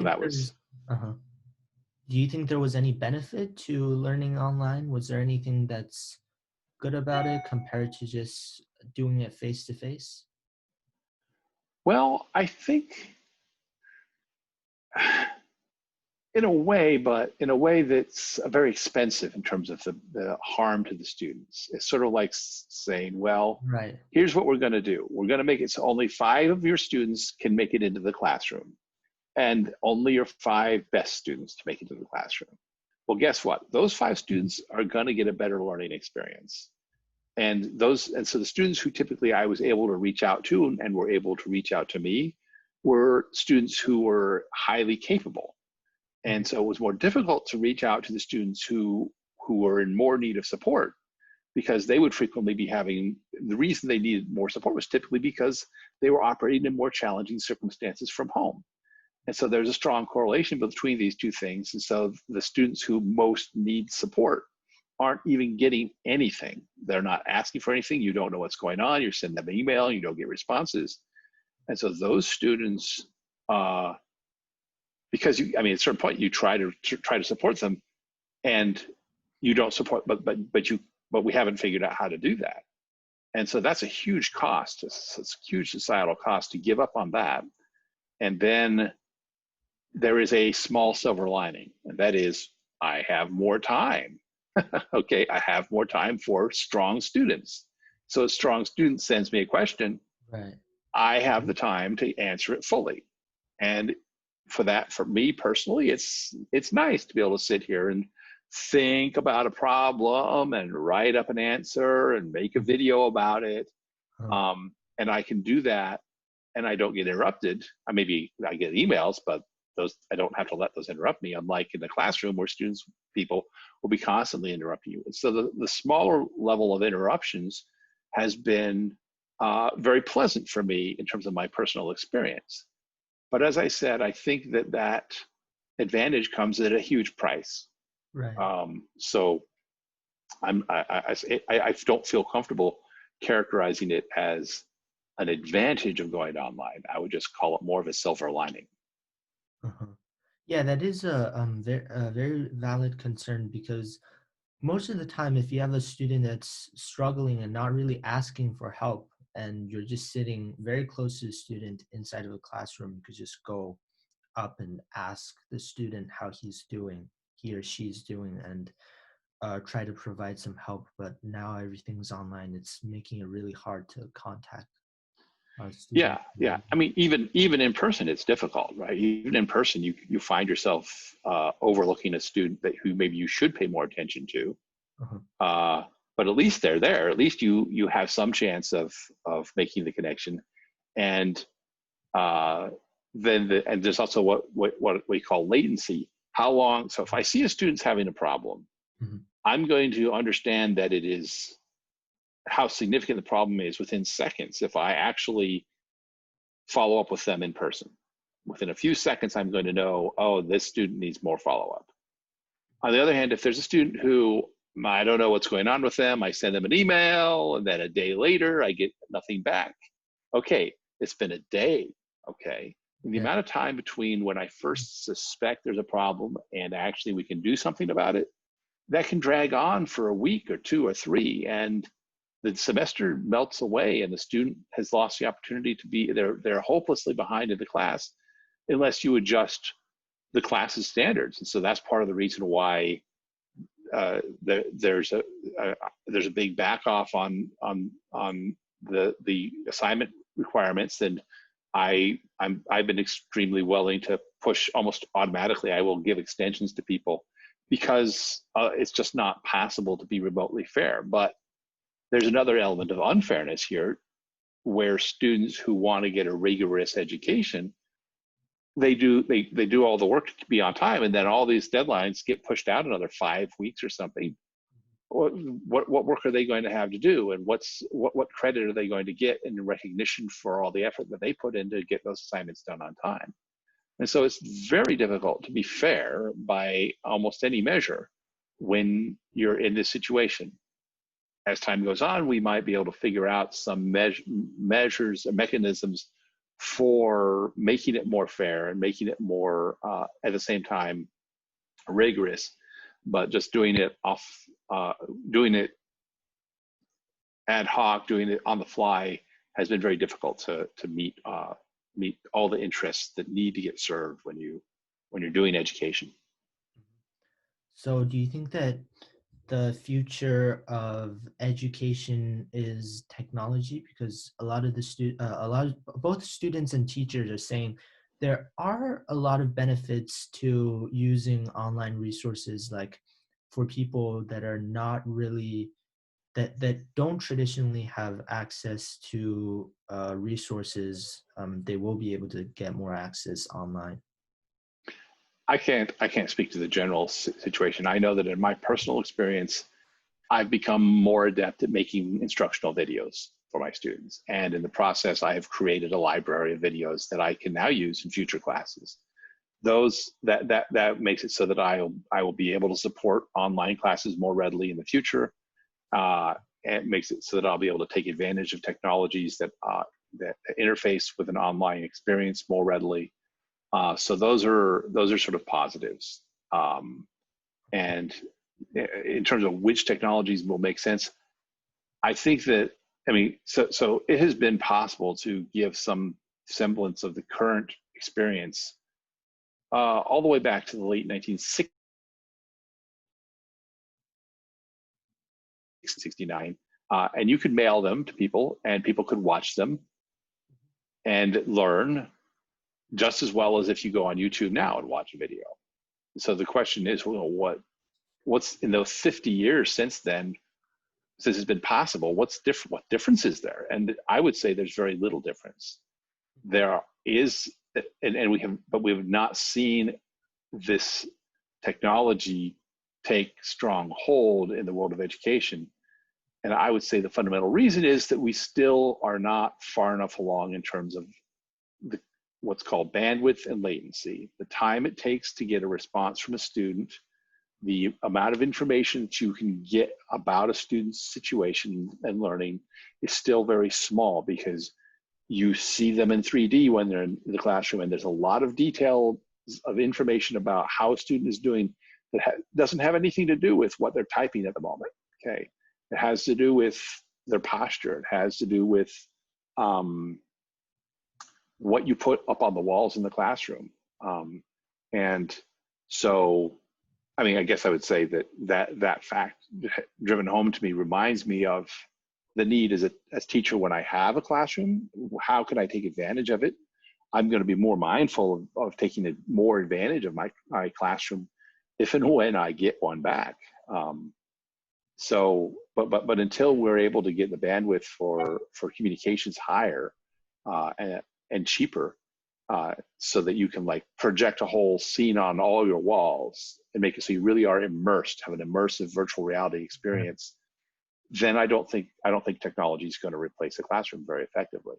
that was, Uh-huh. Do you think there was any benefit to learning online? Was there anything that's good about it compared to just doing it face to face? well, I think in a way, but in a way that's very expensive in terms of the harm to the students. It's sort of like saying, well, Right. here's what we're going to do. We're going to make it so only 5 of your students can make it into the classroom, and only your 5 best students to make it to the classroom. Well, guess what? Those 5 students are going to get a better learning experience. And so the students who typically I was able to reach out to and were able to reach out to me were students who were highly capable. And so it was more difficult to reach out to the students who were in more need of support, because they would frequently be having, the reason they needed more support was typically because they were operating in more challenging circumstances from home. And so there's a strong correlation between these two things. And so the students who most need support aren't even getting anything. They're not asking for anything. You don't know what's going on. You're sending them an email, you don't get responses. And so those students, because at a certain point you try to support them, and you don't support, but we haven't figured out how to do that. And so that's a huge cost. It's a huge societal cost to give up on that. And then there is a small silver lining, and that is I have more time. Okay, I have more time for strong students. So a strong student sends me a question, Right. I have the time to answer it fully. And for me personally, it's nice to be able to sit here and think about a problem and write up an answer and make a video about it. And I can do that, and I don't get interrupted. Maybe I get emails, but those, I don't have to let those interrupt me, unlike in the classroom where people will be constantly interrupting you. And so the smaller level of interruptions has been very pleasant for me in terms of my personal experience. But as I said, I think that advantage comes at a huge price. Right. So I don't feel comfortable characterizing it as an advantage of going online. I would just call it more of a silver lining. Uh-huh. Yeah, that is a very valid concern, because most of the time, if you have a student that's struggling and not really asking for help, and you're just sitting very close to the student inside of a classroom, you could just go up and ask the student how he or she's doing, and try to provide some help. But now everything's online. It's making it really hard to contact Yeah, students. yeah. Even in person, it's difficult, right? Even in person, you find yourself overlooking a student who maybe you should pay more attention to. Uh-huh. But at least they're there. At least you have some chance of making the connection. And and there's also what we call latency. How long? So if I see a student's having a problem, Mm-hmm. I'm going to understand that it is how significant the problem is within seconds if I actually follow up with them in person. Within a few seconds, I'm going to know, oh, this student needs more follow-up. On the other hand, if there's a student who I don't know what's going on with them, I send them an email, and then a day later, I get nothing back. Okay, it's been a day, okay? And the Yeah. amount of time between when I first suspect there's a problem and actually we can do something about it, that can drag on for a week or 2 or 3, and the semester melts away, and the student has lost the opportunity to be, they're hopelessly behind in the class unless you adjust the class's standards. And so that's part of the reason why there's a big back off on the assignment requirements. And I've been extremely willing to push almost automatically. I will give extensions to people because it's just not possible to be remotely fair. But there's another element of unfairness here, where students who want to get a rigorous education, they do all the work to be on time, and then all these deadlines get pushed out another 5 weeks or something. What work are they going to have to do, and what credit are they going to get in recognition for all the effort that they put in to get those assignments done on time? And so it's very difficult to be fair by almost any measure when you're in this situation. As time goes on, we might be able to figure out some measures or mechanisms for making it more fair and making it more, at the same time, rigorous, but just doing it doing it ad hoc, doing it on the fly has been very difficult to meet all the interests that need to get served when you're doing education. So do you think that the future of education is technology? Because a lot of both students and teachers are saying there are a lot of benefits to using online resources, like for people that are not really that don't traditionally have access to resources. They will be able to get more access online. I can't speak to the general situation. I know that in my personal experience, I've become more adept at making instructional videos for my students. And in the process, I have created a library of videos that I can now use in future classes. That makes it so that I will be able to support online classes more readily in the future. And it makes it so that I'll be able to take advantage of technologies that interface with an online experience more readily. So those are sort of positives. And in terms of which technologies will make sense, I think that, I mean, so it has been possible to give some semblance of the current experience all the way back to the late 1960s, 69, and you could mail them to people, and people could watch them and learn just as well as if you go on YouTube now and watch a video. So the question is, well, what's in those 50 years since then, since it's been possible, what's different? What difference is there? And I would say there's very little difference. There is, and we have not seen this technology take strong hold in the world of education. And I would say the fundamental reason is that we still are not far enough along in terms of what's called bandwidth and latency. The time it takes to get a response from a student, the amount of information that you can get about a student's situation and learning is still very small, because you see them in 3D when they're in the classroom, and there's a lot of detail of information about how a student is doing that doesn't have anything to do with what they're typing at the moment. Okay, it has to do with their posture. It has to do with what you put up on the walls in the classroom. And so, I mean, I guess I would say that fact driven home to me reminds me of the need as teacher when I have a classroom. How can I take advantage of it? I'm going to be more mindful of taking more advantage of my classroom if and when I get one back. But until we're able to get the bandwidth for communications higher and cheaper, so that you can like project a whole scene on all your walls and make it so you really are immersed, have an immersive virtual reality experience, then I don't think technology is going to replace the classroom very effectively.